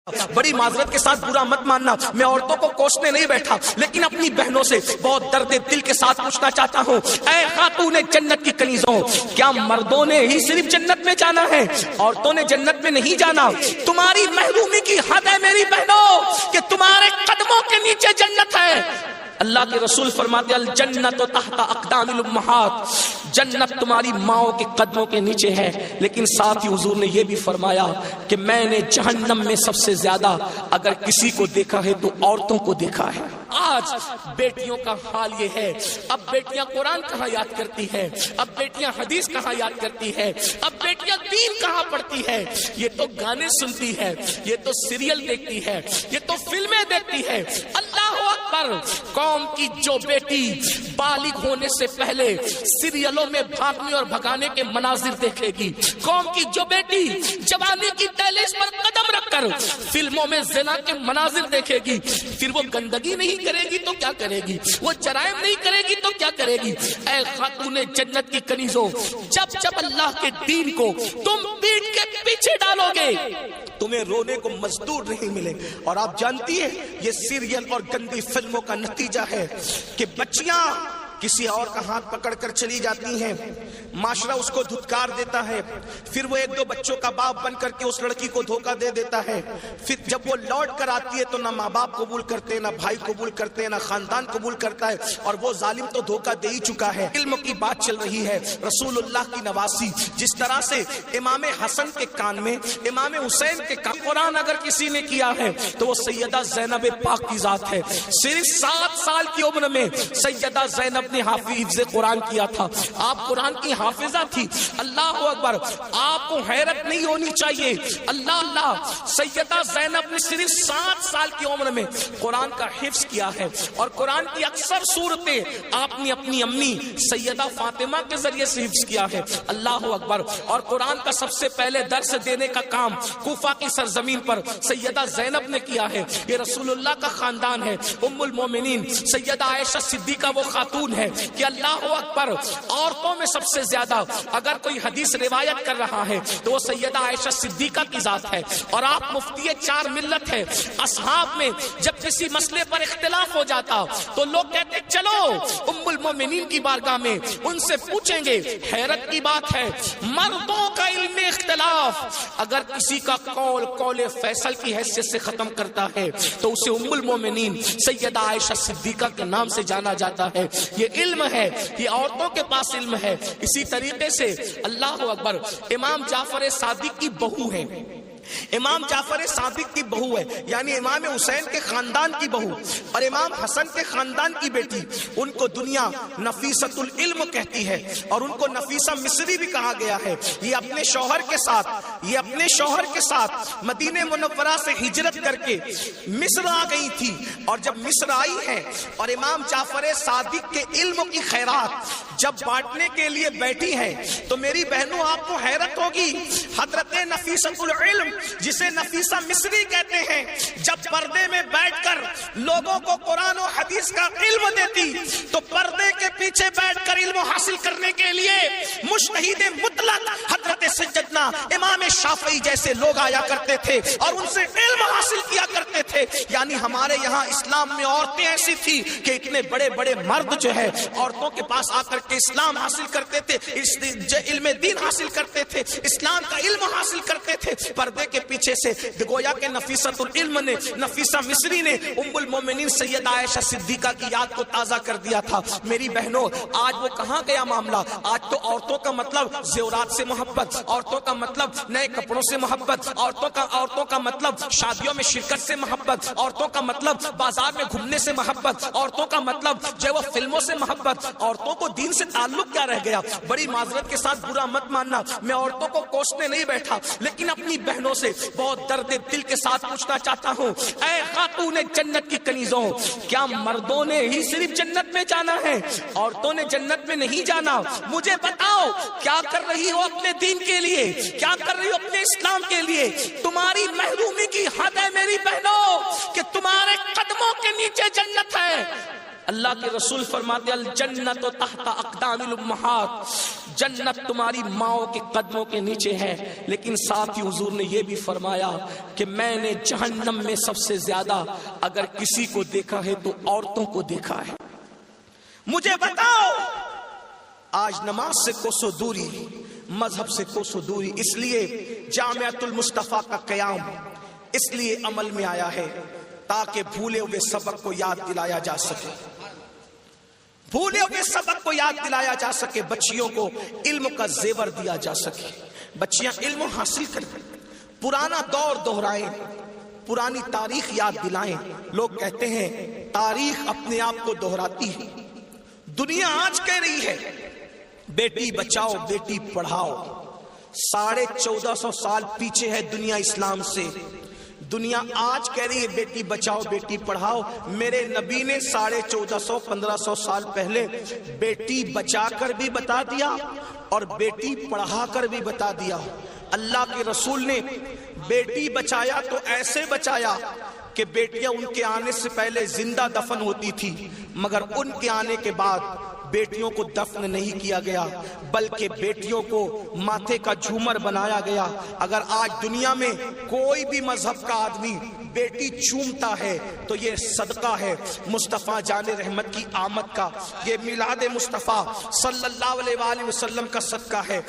بڑی معذرت کے ساتھ برا مت ماننا، میں عورتوں کو کوسنے نہیں بیٹھا، لیکن اپنی بہنوں سے بہت درد دل کے ساتھ پوچھنا چاہتا ہوں، اے خاتون جنت کی کنیزوں، کیا مردوں نے ہی صرف جنت میں جانا ہے؟ عورتوں نے جنت میں نہیں جانا؟ تمہاری محرومی کی حد ہے میری بہنوں کہ تمہارے قدموں کے نیچے جنت ہے۔ اللہ کے رسول فرماتے الجنت تحت اقدام الامہات، جنت تمہاری ماؤں کے قدموں کے نیچے ہے، لیکن ساتھ ہی حضور نے یہ بھی فرمایا کہ میں نے جہنم میں سب سے زیادہ اگر کسی کو دیکھا ہے تو عورتوں کو دیکھا ہے۔ آج بیٹیوں کا حال یہ ہے، اب بیٹیاں قرآن کہاں یاد کرتی ہے، اب بیٹیاں حدیث کہاں یاد کرتی ہے، اب بیٹیاں دین کہاں پڑھتی ہے؟ یہ تو گانے سنتی ہے، یہ تو سیریل دیکھتی ہے، یہ تو فلمیں دیکھتی ہے۔ اللہ اکبر! قوم کی جو بیٹی بالغ ہونے سے پہلے سیریلوں میں بھاگنے اور بھگانے کے مناظر دیکھے گی، قوم کی جو بیٹی جوانی کی دہلیز پر قدم رکھ کر فلموں میں زنا کے مناظر دیکھے گی، پھر وہ گندگی نہیں کرے گی تو کیا کرے گی؟ وہ جرائم نہیں کرے گی تو کیا کرے گی؟ اے خاتون جنت کی کنیزوں، جب جب اللہ کے دین کو تم پیٹ کے پیچھے ڈالو گے تمہیں رونے کو مزدور نہیں ملے۔ اور آپ جانتی ہیں یہ سیریل اور گندی فلموں کا نتیجہ ہے کہ بچیاں کسی اور کا ہاتھ پکڑ کر چلی جاتی ہیں، معاشرہ اس کو دھتکار دیتا ہے، پھر وہ ایک دو بچوں کا باپ بن کر کے اس لڑکی کو دھوکہ دے دیتا ہے، پھر جب وہ لوٹ کر آتی ہے تو نہ ماں باپ قبول کرتے، نہ بھائی قبول کرتے، نہ خاندان قبول کرتا ہے، اور وہ ظالم تو دھوکہ دے ہی چکا ہے۔ علم کی بات چل رہی ہے، رسول اللہ کی نواسی، جس طرح سے امام حسن کے کان میں، امام حسین کے کان قرآن اگر کسی نے کیا ہے تو وہ سیدہ زینب پاک کی ذات ہے۔ صرف 7 سال کی عمر میں سیدہ زینب نے حافظ قرآن کیا تھا، آپ قرآن کی حافظہ تھی۔ اللہ اکبر! آپ کو حیرت نہیں ہونی چاہیے، اللہ سیدہ زینب نے صرف 7 سال کی عمر میں قرآن کا حفظ کیا ہے، اور قرآن کی اکثر صورتیں آپ نے اپنی امی سیدہ فاطمہ کے ذریعے سے حفظ کیا ہے۔ اللہ اکبر! اور قرآن کا سب سے پہلے درس دینے کا کام کوفہ کی سرزمین پر سیدہ زینب نے کیا ہے۔ یہ رسول اللہ کا خاندان ہے۔ ام المومنین سیدہ عائشہ صدیقہ وہ خاتون ہے کہ اللہ اکبر، عورتوں میں سب سے زیادہ اگر کوئی حدیث روایت کر رہا ہے تو وہ سیدہ عائشہ صدیقہ کی ذات ہے، اور آپ مفتی 4 ملت ہے۔ اصحاب میں جب کسی مسئلے پر اختلاف ہو جاتا تو لوگ کہتے چلو ام المومنین کی بارگاہ میں ان سے پوچھیں گے۔ حیرت کی بات ہے، مردوں کا علم اختلاف اگر کسی کا قول فیصل کی حیثیت سے ختم کرتا ہے تو اسے ام المومنین سیدہ عائشہ صدیقہ کے نام سے جانا جاتا ہے۔ یہ علم ہے، یہ عورتوں کے پاس علم ہے۔ اسی طریقے سے اللہ اکبر، امام جعفر صادق کی بہو ہے، امام جعفر صادق کی بہو ہے، یعنی امام حسین کے خاندان کی بہو اور امام حسن کے خاندان کی بیٹی، ان کو دنیا نفیسۃ العلم کہتی ہے، اور ان کو نفیسہ مصری بھی کہا گیا ہے۔ یہ اپنے شوہر کے ساتھ مدینہ منورہ سے ہجرت کر کے مصر آ گئی تھی، اور جب مصر آئی ہے اور امام جعفر صادق کے علم کی خیرات جب بانٹنے کے لیے بیٹھی ہے تو میری بہنوں آپ کو حیرت ہوگی، حضرت نفیسۃ العلم جسے نفیسہ مصری کہتے ہیں، جب پردے میں بیٹھ کر لوگوں کو قرآن و حدیث کا علم دیتی تو پردے کے پیچھے بیٹھ کر علم حاصل کرنے کے لیے مجتہد مطلق حضرت سیدنا امام شافعی جیسے لوگ آیا کرتے تھے اور ان سے علم حاصل کیا کرتے تھے۔ یعنی ہمارے یہاں اسلام میں عورتیں ایسی تھی کہ اتنے بڑے بڑے مرد جو ہے عورتوں کے پاس آ کر کے اسلام حاصل کرتے تھے، علم دین حاصل کرتے تھے، اسلام کا علم حاصل کرتے تھے۔ پردے کے پیچھے سے گویا کہ نفیسۃ العلم نے، نفیسہ مصری نے ام المومنین سیدہ عائشہ صدیقہ کی یاد کو تازہ کر دیا تھا۔ میری بہنوں، آج وہ کہاں گیا معاملہ؟ آج تو عورتوں کا مطلب زیورات سے محبت، عورتوں کا مطلب نئے کپڑوں سے محبت، عورتوں کا مطلب شادیوں میں شرکت سے محبت، عورتوں کا مطلب بازار میں گھومنے سے محبت، عورتوں کا مطلب جو ہے وہ فلموں سے محبت۔ عورتوں کو دین سے تعلق کیا رہ گیا؟ بڑی معذرت کے ساتھ برا مت ماننا، میں عورتوں کو کوسنے نہیں بیٹھا، لیکن اپنی بہنوں سے بہت درد دل کے ساتھ پوچھنا چاہتا ہوں، اے خاتون جنت کی کنیزوں، کیا مردوں نے ہی صرف جنت میں جانا ہے؟ عورتوں نے جنت میں نہیں جانا؟ مجھے بتاؤ کیا کر رہی ہو اپنے دین کے لیے، کیا کر رہی ہو اپنے اسلام کے لیے؟ تمہاری محرومی کی حد ہے میری بہنوں کہ تمہارے قدموں کے نیچے جنت ہے۔ اللہ کے رسول فرماتے الجنت تحت اقدام الامہات، جنت تمہاری ماؤں کے قدموں کے نیچے ہے، لیکن ساتھ ہی حضور نے یہ بھی فرمایا کہ میں نے جہنم میں سب سے زیادہ اگر کسی کو دیکھا ہے تو عورتوں کو دیکھا ہے۔ مجھے بتاؤ، آج نماز سے کوسوں دوری، مذہب سے کوسوں دوری، اس لیے جامعۃ المصطفیٰ کا قیام اس لیے عمل میں آیا ہے تاکہ بھولے ہوئے سبق کو یاد دلایا جا سکے، بھولے ہوئے سبق کو یاد دلایا جا سکے، بچیوں کو علم کا زیور دیا جا سکے، بچیاں علم حاصل کریں، پرانا دور دہرائیں، پرانی تاریخ یاد دلائیں۔ لوگ کہتے ہیں تاریخ اپنے آپ کو دہراتی ہے، دنیا آج کہہ رہی ہے بیٹی بچاؤ بیٹی پڑھاؤ، 1450 سال پیچھے ہے دنیا اسلام سے، دنیا آج کہہ رہی ہے بیٹی بچاؤ بیٹی پڑھاؤ۔ میرے نبی نے 1450-1500 سال پہلے بیٹی بچا کر بھی بتا دیا اور بیٹی پڑھا کر بھی بتا دیا۔ اللہ کے رسول نے بیٹی بچایا تو ایسے بچایا کہ بیٹیاں ان کے آنے سے پہلے زندہ دفن ہوتی تھی، مگر ان کے آنے کے بعد بیٹیوں کو دفن نہیں کیا گیا بلکہ بیٹیوں کو ماتھے کا جھومر بنایا گیا۔ اگر آج دنیا میں کوئی بھی مذہب کا آدمی بیٹی چومتا ہے تو یہ صدقہ ہے مصطفیٰ جان رحمت کی آمد کا، یہ میلاد مصطفیٰ صلی اللہ علیہ وآلہ وسلم کا صدقہ ہے۔